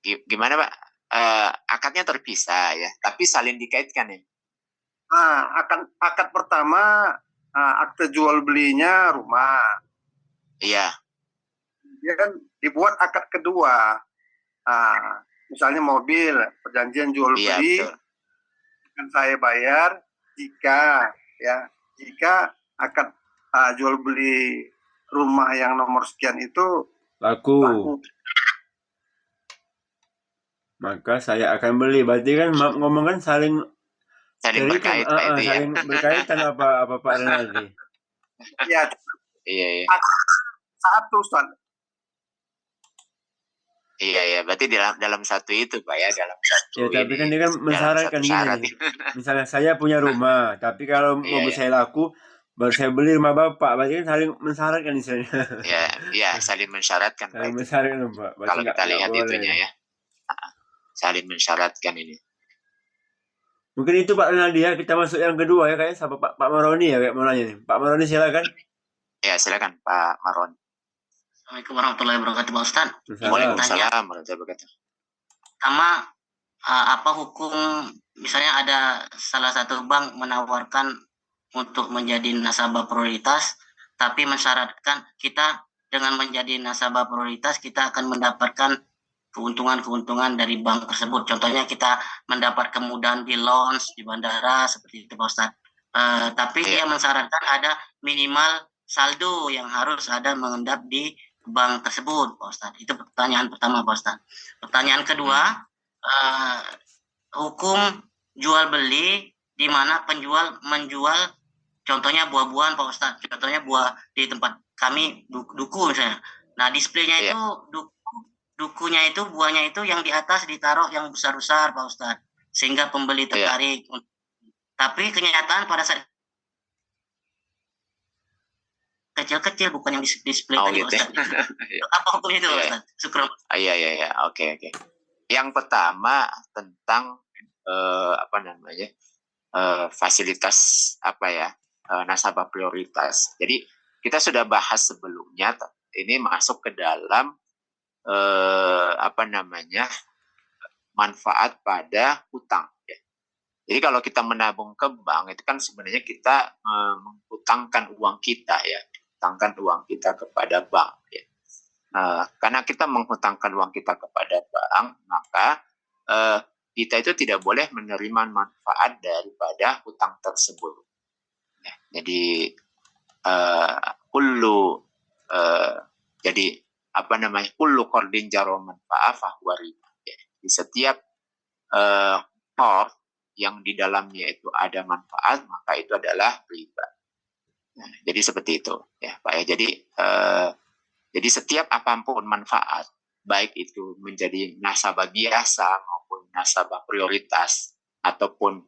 Gimana Pak? Akadnya terpisah ya, tapi saling dikaitkan ya. Akad pertama akte jual belinya rumah. Iya. Dia kan dibuat akad kedua. Misalnya mobil, perjanjian jual beli, akan saya bayar jika akad jual beli rumah yang nomor sekian itu laku. Maka saya akan beli. Berarti kan ngomong kan saling Saling Jadi berkait Pak itu ya. saling berkaitan apa Pak Renaldi? Ya, Iya, iya. satu Ustaz. Iya, iya. Berarti dalam satu itu Pak ya, dalam satu Ya tapi kan ini, dia kan dalam mensyaratkan satu gini syarat. nih. Misalnya saya punya rumah, tapi kalau Iya, mobil iya. saya laku, baru saya beli rumah Bapak. Berarti kan saling mensyaratkan istilahnya. Iya, iya, saling mensyaratkan Pak Saling itu. mensyaratkan Pak. Berarti Kalau kita nggak lihat boleh. itunya ya, saling mensyaratkan ini. Mungkin itu Pak Renaldi ya. Kita masuk yang kedua ya kayaknya sama Pak Maroni ya kayak mau nanya nih. Pak Maroni silakan. Ya, silakan Pak Maron. Assalamualaikum warahmatullahi wabarakatuh Pak Ustaz. Waalaikumsalam warahmatullahi wabarakatuh. Pertama, apa hukum misalnya ada salah satu bank menawarkan untuk menjadi nasabah prioritas, tapi mensyaratkan kita dengan menjadi nasabah prioritas kita akan mendapatkan keuntungan-keuntungan dari bank tersebut. Contohnya kita mendapat kemudahan di lounge di bandara seperti itu Pak Ustaz. Tapi dia mensyaratkan ada minimal saldo yang harus ada mengendap di bank tersebut Pak Ustaz. Itu pertanyaan pertama Pak Ustaz. Pertanyaan kedua, hukum jual beli di mana penjual menjual contohnya buah-buahan Pak Ustaz. Contohnya buah di tempat kami duku misalnya. Nah, displaynya itu dukunya itu buahnya itu yang di atas ditaruh yang besar-besar Pak Ustaz. Sehingga pembeli tertarik. Tapi kenyataan pada saat kecil-kecil bukan yang display tadi gitu. Ustaz. Apa hukumnya itu Ustaz? Syukran. Iya. Oke. Yang pertama tentang fasilitas nasabah prioritas. Jadi kita sudah bahas sebelumnya, ini masuk ke dalam manfaat pada hutang. Ya. Jadi kalau kita menabung ke bank itu kan sebenarnya kita menghutangkan uang kita ya, hutangkan uang kita kepada bank. Ya. Karena kita menghutangkan uang kita kepada bank, maka kita itu tidak boleh menerima manfaat daripada hutang tersebut. Ya, jadi kullu qardin jaro manfa'a fahuwa riba. Ya, di setiap qard yang di dalamnya itu ada manfaat, maka itu adalah riba. Nah, jadi seperti itu ya Pak ya. Jadi setiap apapun manfaat, baik itu menjadi nasabah biasa maupun nasabah prioritas, ataupun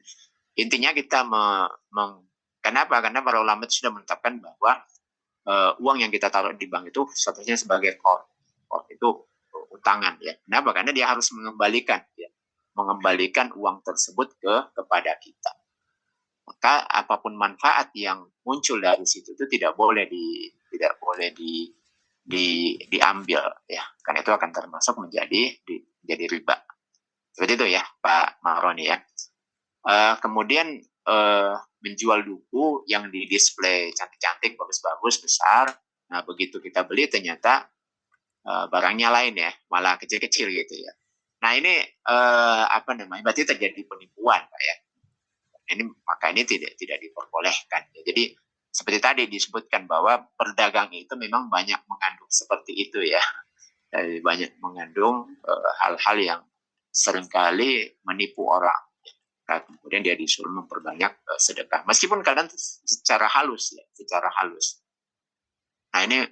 intinya kita kenapa? Karena para ulama itu sudah menetapkan bahwa uang yang kita taruh di bank itu statusnya sebagai qard. Qard itu utangan ya. Kenapa? Karena dia harus mengembalikan uang tersebut kepada kita. Maka apapun manfaat yang muncul dari situ itu tidak boleh diambil ya, karena itu akan termasuk menjadi riba. Seperti itu ya Pak Maroni ya. Kemudian menjual duku yang di display cantik-cantik, bagus-bagus, besar. Nah begitu kita beli ternyata barangnya lain ya, malah kecil-kecil gitu ya. Nah ini berarti terjadi penipuan Pak ya. Maka ini tidak diperbolehkan. Ya. Jadi seperti tadi disebutkan bahwa perdagang itu memang banyak mengandung seperti itu ya. Jadi banyak mengandung hal-hal yang seringkali menipu orang. Nah, kemudian dia disuruh memperbanyak sedekah. Meskipun kadang secara halus ya, secara halus. Nah ini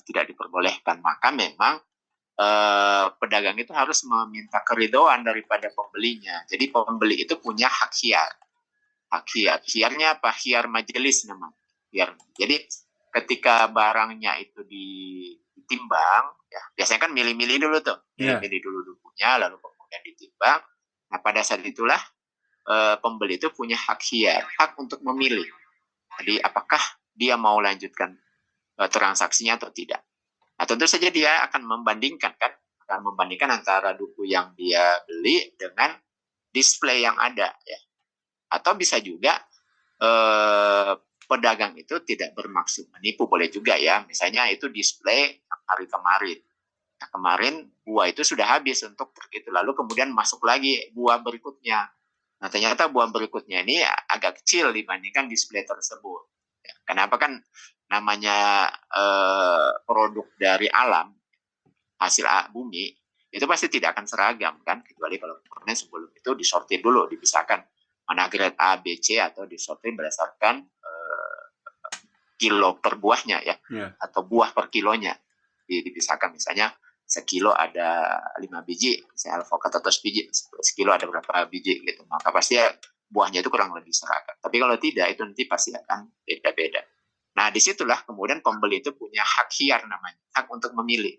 tidak diperbolehkan. Maka memang pedagang itu harus meminta keridhaan daripada pembelinya. Jadi pembeli itu punya hak khiar. Hak khiar. Khiarnya apa? Khiar majelis namanya. Jadi ketika barangnya itu ditimbang, ya, biasanya kan milih-milih dulu tuh. Milih dulu dukunya, lalu kemudian ditimbang. Nah pada saat itulah pembeli itu punya hak khiar. Hak untuk memilih. Jadi apakah dia mau lanjutkan transaksinya atau tidak. Nah, tentu saja dia akan membandingkan antara duku yang dia beli dengan display yang ada ya. Atau bisa juga pedagang itu tidak bermaksud menipu, boleh juga ya. Misalnya itu display hari kemarin. Nah, kemarin buah itu sudah habis untuk itu, lalu kemudian masuk lagi buah berikutnya. Nah, ternyata buah berikutnya ini agak kecil dibandingkan display tersebut. Ya, kenapa kan namanya produk dari alam, hasil bumi, itu pasti tidak akan seragam kan, kecuali kalau sebelum itu disortir dulu, dipisahkan mana grade A, B, C, atau disortir berdasarkan kilo per buahnya ya, atau buah per kilonya dipisahkan. Misalnya sekilo ada 5 biji, misalnya alpukat atau biji, sekilo ada berapa biji gitu, maka pasti ya, buahnya itu kurang lebih seragam. Tapi kalau tidak, itu nanti pasti akan beda-beda. Nah, disitulah kemudian pembeli itu punya hak hiar namanya, hak untuk memilih.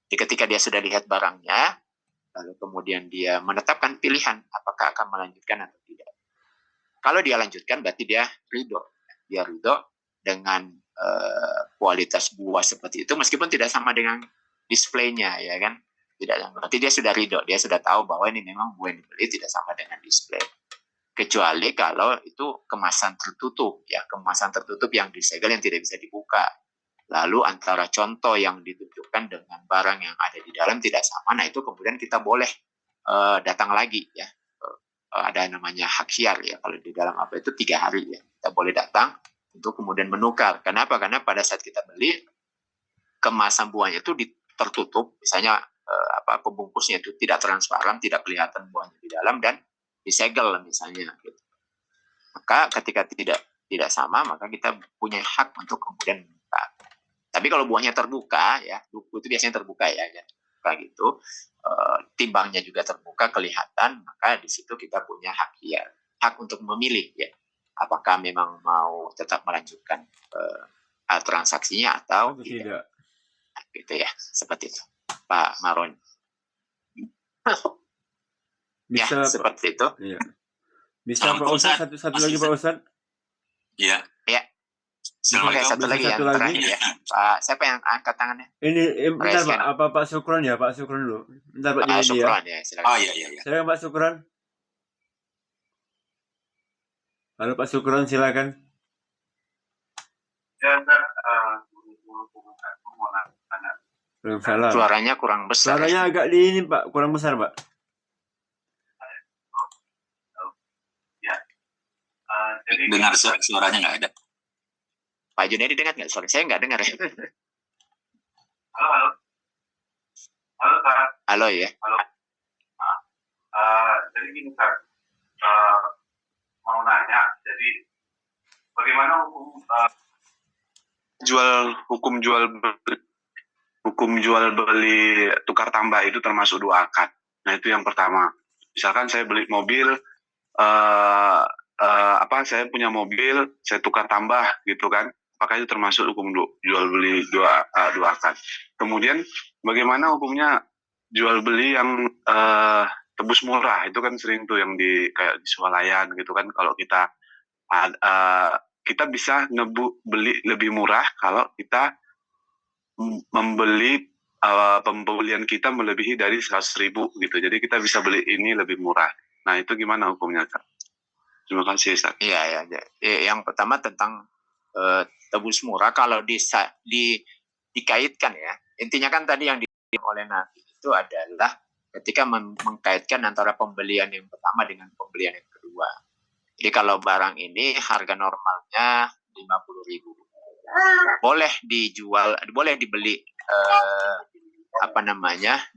Jadi ketika dia sudah lihat barangnya, lalu kemudian dia menetapkan pilihan apakah akan melanjutkan atau tidak. Kalau dia lanjutkan berarti dia ridho. Dia ridho dengan kualitas buah seperti itu, meskipun tidak sama dengan displaynya, ya kan? Tidak, berarti dia sudah ridho, dia sudah tahu bahwa ini memang buah yang dibeli tidak sama dengan display. Kecuali kalau itu kemasan tertutup, ya, kemasan tertutup yang disegel yang tidak bisa dibuka. Lalu antara contoh yang ditunjukkan dengan barang yang ada di dalam tidak sama, nah itu kemudian kita boleh datang lagi, ya. Ada namanya hak hiar, ya, kalau di dalam apa itu 3 hari, ya, kita boleh datang untuk kemudian menukar. Kenapa? Karena pada saat kita beli, kemasan buahnya itu tertutup, misalnya pembungkusnya itu tidak transparan, tidak kelihatan buahnya di dalam, dan disegel misalnya, gitu. Maka ketika tidak sama, maka kita punya hak untuk kemudian menukar. Tapi kalau buahnya terbuka, ya, buku itu biasanya terbuka, ya kayak gitu, timbangnya juga terbuka, kelihatan, maka di situ kita punya hak hiar, hak untuk memilih, ya, apakah memang mau tetap melanjutkan transaksinya atau tidak. Gitu ya, seperti itu, Pak Maron. Bisa, ya, seperti itu. Iya. Bisa Pak Ustadz, satu lagi Pak Ustadz. Iya. Ya. Oke, satu lagi yang terakhir, ya. Pak, siapa yang angkat tangannya? Ini bentar Pak, apa Pak Sukron ya? Pak Sukron dulu. Bentar Pak Pak Sukron, ya, silakan. Oh iya. Silakan Pak Sukron. Halo Pak Sukron, silakan. Ya, Suaranya kurang besar. Suaranya agak di ini Pak, kurang besar Pak. Jadi Dengar suaranya nggak ada. Pak Junaidi dengar nggak? Sorry, saya nggak dengar ya. halo Kak. Halo ya. Halo. Jadi gini Kak, mau nanya, jadi bagaimana hukum jual beli tukar tambah itu termasuk 2 akad. Nah, itu yang pertama. Misalkan saya beli mobil, saya punya mobil, saya tukar tambah gitu kan, apakah itu termasuk hukum jual beli 2 akad. Kemudian bagaimana hukumnya jual beli yang tebus murah, itu kan sering tuh yang kayak di swalayan gitu kan, kalau kita bisa beli lebih murah kalau kita membeli pembelian kita melebihi dari 100.000 gitu, jadi kita bisa beli ini lebih murah. Nah, itu gimana hukumnya Kak? Terima kasih Ustaz. Iya. Yang pertama tentang tebus murah, kalau dikaitkan, ya, intinya kan tadi yang oleh Nabi itu adalah ketika mengkaitkan antara pembelian yang pertama dengan pembelian yang kedua. Jadi kalau barang ini harga normalnya 50.000, boleh dibeli 20.000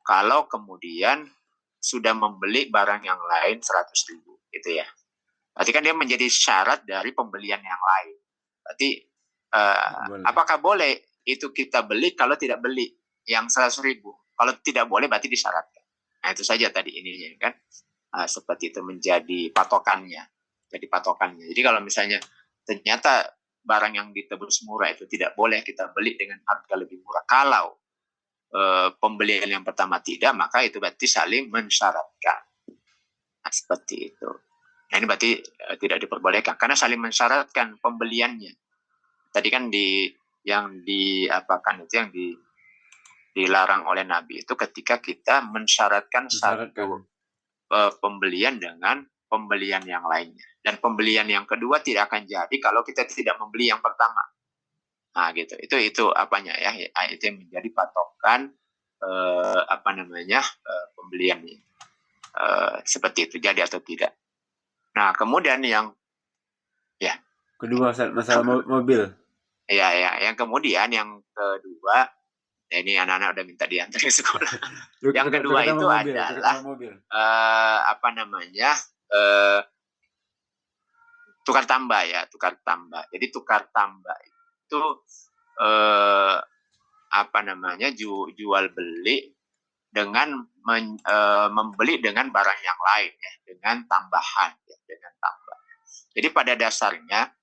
kalau kemudian sudah membeli barang yang lain 100.000, gitu ya. Berarti kan dia menjadi syarat dari pembelian yang lain. Berarti apakah boleh itu kita beli kalau tidak beli yang 100.000? Kalau tidak boleh berarti disyaratkan. Nah, itu saja tadi ininya kan. Seperti itu menjadi patokannya. Jadi kalau misalnya ternyata barang yang ditebus murah itu tidak boleh kita beli dengan harga lebih murah, kalau pembelian yang pertama tidak, maka itu berarti saling mensyaratkan. Nah, seperti itu. Nah, ini berarti tidak diperbolehkan karena saling mensyaratkan pembeliannya. Tadi kan yang dilarang oleh Nabi itu ketika kita mensyaratkan satu pembelian dengan pembelian yang lainnya. Dan pembelian yang kedua tidak akan jadi kalau kita tidak membeli yang pertama. Nah, gitu. Itu apanya ya? Itu yang menjadi patokan pembelian ini. Seperti itu, jadi atau tidak. Nah, kemudian yang kedua masalah mobil. Ya, yang kemudian yang kedua Nah, ini anak-anak udah minta diantar ke sekolah. Tukar- Yang tukar- kedua tukar itu sama mobil, adalah tukar sama mobil. apa namanya, tukar tambah ya, tukar tambah. Jadi tukar tambah itu apa namanya, jual beli dengan membeli dengan barang yang lain ya, dengan tambahan ya, dengan tambah. Jadi pada dasarnya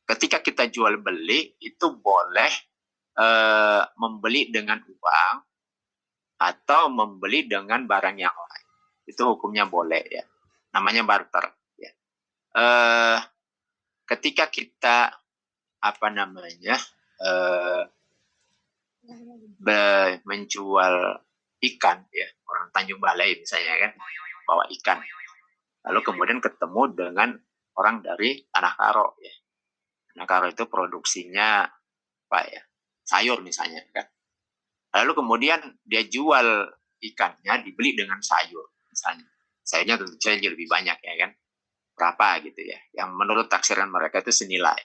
ketika kita jual beli itu boleh membeli dengan uang atau membeli dengan barang yang lain. Itu hukumnya boleh ya. Namanya barter ya. Ketika kita apa namanya menjual ikan ya, orang Tanjung Balai misalnya kan bawa ikan, lalu kemudian ketemu dengan orang dari Tanah Karo ya. Tanah Karo itu produksinya apa ya, sayur misalnya kan, lalu kemudian dia jual ikannya dibeli dengan sayur misalnya, sayurnya tentu saja lebih banyak ya kan, berapa gitu ya, yang menurut taksiran mereka itu senilai,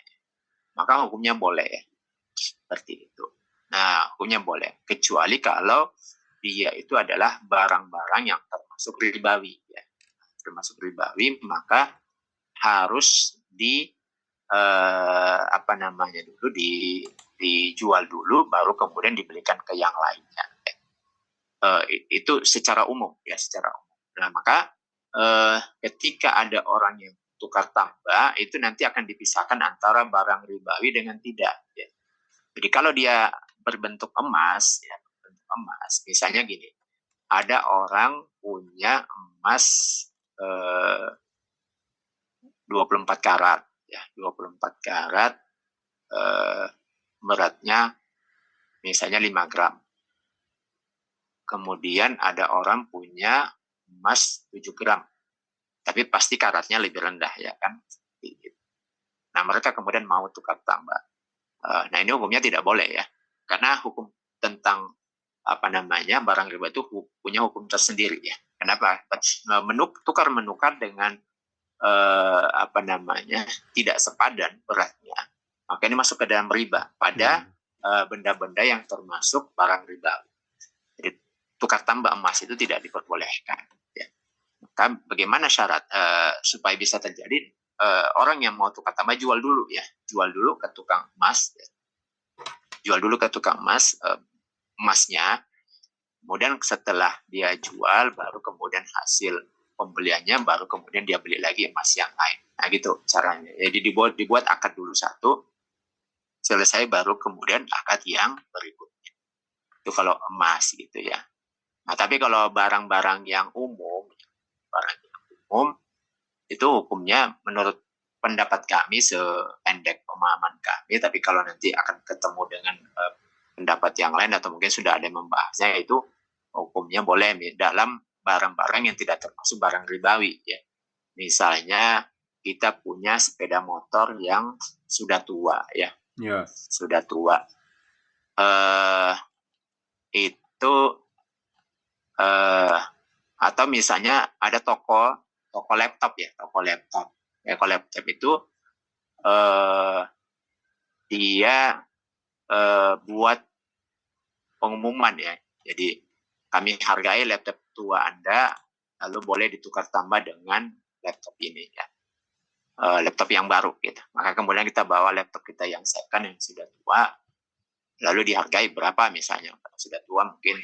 maka hukumnya boleh ya, seperti itu. Nah, hukumnya boleh, kecuali kalau dia itu adalah barang-barang yang termasuk ribawi ya. Termasuk ribawi, maka harus apa namanya dulu dijual dulu, baru kemudian dibelikan ke yang lainnya. Itu secara umum ya, secara umum. Nah, maka ketika ada orang yang tukar tambah, itu nanti akan dipisahkan antara barang ribawi dengan tidak ya. Jadi kalau dia berbentuk emas, ya, berbentuk emas, misalnya gini, ada orang punya emas 24 karat, ya, 24 karat, beratnya misalnya 5 gram. Kemudian ada orang punya emas 7 gram, tapi pasti karatnya lebih rendah, ya kan? Nah, mereka kemudian mau tukar tambah. Nah, ini hukumnya tidak boleh ya, karena hukum tentang apa namanya barang riba itu punya hukum tersendiri ya. Kenapa? Tukar menukar dengan apa namanya tidak sepadan beratnya, maka ini masuk ke dalam riba pada benda-benda yang termasuk barang riba. Jadi tukar tambah emas itu tidak diperbolehkan. Ya. Maka bagaimana syarat supaya bisa terjadi? Orang yang mau tukar tambah jual dulu ya, jual dulu ke tukang emas, ya. Jual dulu ke tukang emas emasnya, kemudian setelah dia jual, baru kemudian hasil pembeliannya, baru kemudian dia beli lagi emas yang lain. Nah gitu caranya. Jadi dibuat akad dulu satu, selesai baru kemudian akad yang berikutnya. Itu kalau emas gitu ya. Nah tapi kalau barang-barang yang umum, itu hukumnya menurut pendapat kami sependek pemahaman kami, tapi kalau nanti akan ketemu dengan pendapat yang lain atau mungkin sudah ada yang membahasnya, itu hukumnya boleh dalam barang-barang yang tidak termasuk barang ribawi ya. Misalnya kita punya sepeda motor yang sudah tua ya, sudah tua, itu atau misalnya ada toko laptop ya, toko laptop itu dia buat pengumuman ya, jadi kami hargai laptop tua Anda, lalu boleh ditukar tambah dengan laptop ini ya, laptop yang baru gitu. Maka kemudian kita bawa laptop kita yang second yang sudah tua, lalu dihargai berapa misalnya, sudah tua mungkin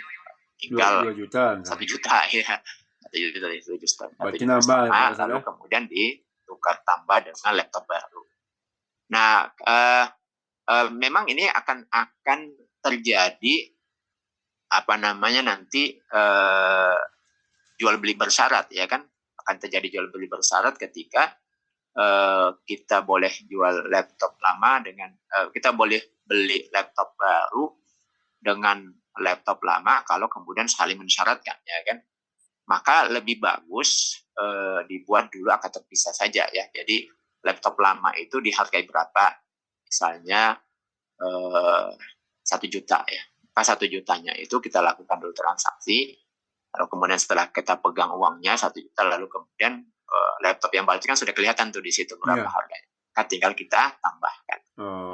tinggal 2 juta, 1 juta ya, 1 juta, berarti nambah, lalu kemudian ditukar tambah dengan laptop baru. Nah, memang ini akan terjadi apa namanya nanti jual beli bersyarat ya kan, akan terjadi jual beli bersyarat ketika kita boleh jual laptop lama dengan kita boleh beli laptop baru dengan laptop lama kalau kemudian saling mensyaratkan ya kan, maka lebih bagus dibuat dulu akad terpisah saja ya. Jadi laptop lama itu dihargai berapa, misalnya 1 juta ya, maka 1 jutanya itu kita lakukan dulu transaksi, lalu kemudian setelah kita pegang uangnya 1 juta, lalu kemudian laptop yang baru kan sudah kelihatan tuh di situ berapa harganya, kan tinggal kita tambahkan.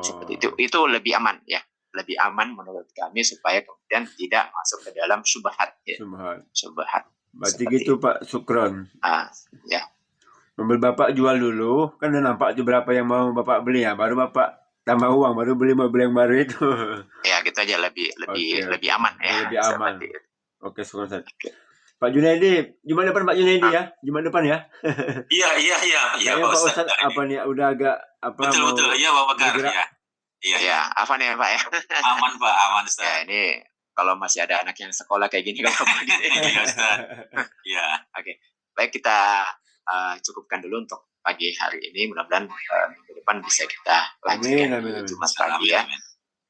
Seperti itu lebih aman ya, lebih aman menurut kami supaya kemudian tidak masuk ke dalam syubhat ya. Syubhat. Berarti Seperti gitu Pak Sukron. Ya. Mobil Bapak jual dulu, kan udah nampak tuh berapa yang mau Bapak beli ya, baru Bapak tambah uang, baru beli mobil yang baru itu. Ya, kita aja lebih aman ya. Lebih aman. Seperti itu. Oke, Sukron. Pak Junaidi, Jumat depan Pak Junaidi ya? Jumat depan ya? Iya, Kayaknya Pak Pak Ustadz. Ustadz apa nih, udah agak Betul, iya Pak Bakar, bergerak. Iya. Ya, apa nih Pak ya? Aman Pak, aman Ustaz. Ya, ini kalau masih ada anak yang sekolah kayak gini kan Iya Ustaz. Iya. Oke. Baik, kita cukupkan dulu untuk pagi hari ini. Mudah-mudahan minggu depan bisa kita lanjutkan Amin. Jumat pagi ya.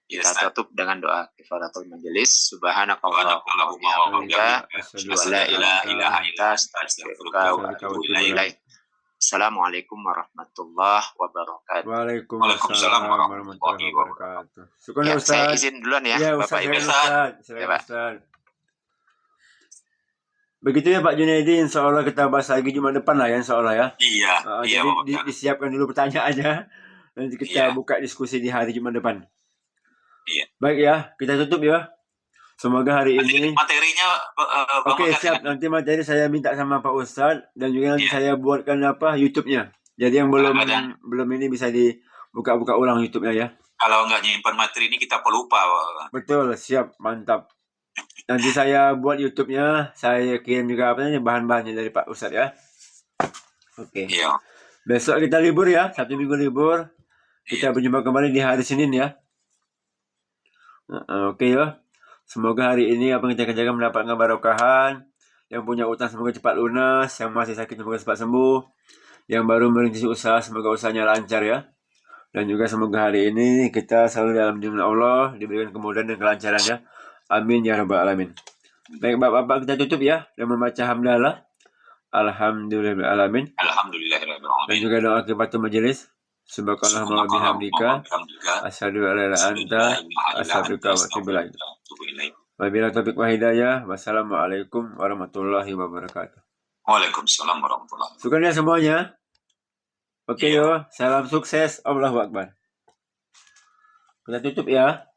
Kita tutup dengan doa kifaratul majelis. Subhanakallahumma wa bihamdika asyhadu an la ilaha illa anta astaghfiruka wa atubu ilaik. Assalamualaikum warahmatullahi wabarakatuh. Waalaikumsalam warahmatullahi wabarakatuh. Syukur Ya, Ustaz. saya izin duluan ya, Ya, Bapak Ibu. Ustaz. Begitu ya Pak Junaidi, insya Allah kita bahas lagi Jumat depan lah ya, insya Allah ya. Iya, Jadi Pak Bakar. disiapkan dulu pertanyaannya. Nanti kita buka diskusi di hari Jumat depan. Iya. Baik ya, kita tutup ya. Semoga hari ini materinya Oke, siap. Nanti materi saya minta sama Pak Ustadz dan juga nanti saya buatkan YouTube-nya. Jadi yang belum ini bisa dibuka-buka ulang YouTube-nya ya. Kalau nggak nyimpan materi ini kita pelupa. Betul, siap, mantap. Nanti saya buat YouTube-nya, saya kirim juga bahan-bahannya dari Pak Ustadz ya. Oke. Iya. Besok kita libur ya, Sabtu Minggu libur. Kita berjumpa kembali di hari Senin ya. Oke ya. Semoga hari ini apa yang kita kerjakan mendapatkan barokahan. Yang punya utang semoga cepat lunas. Yang masih sakit semoga cepat sembuh. Yang baru merintis usaha semoga usahanya lancar ya. Dan juga semoga hari ini kita selalu dalam lindungan Allah, diberikan kemudahan dan kelancaran ya. Amin ya rabbal alamin. Baik Bapak-bapak, kita tutup ya dan membaca hamdalah. Alhamdulillahirabbil alamin. Alhamdulillahirabbil alamin. Dan juga doa kifaratul majelis. Subhanallah wa bihamdika asyhadu an la ilaha illa anta astaghfiruka wa atubu ilaik. Wabillahi taufiq wa hidayah. Wassalamualaikum warahmatullahi wabarakatuh. Waalaikumsalam warahmatullahi wabarakatuh. Syukurnya semuanya. Oke yo, salam sukses. Allahu Akbar. Kita tutup ya.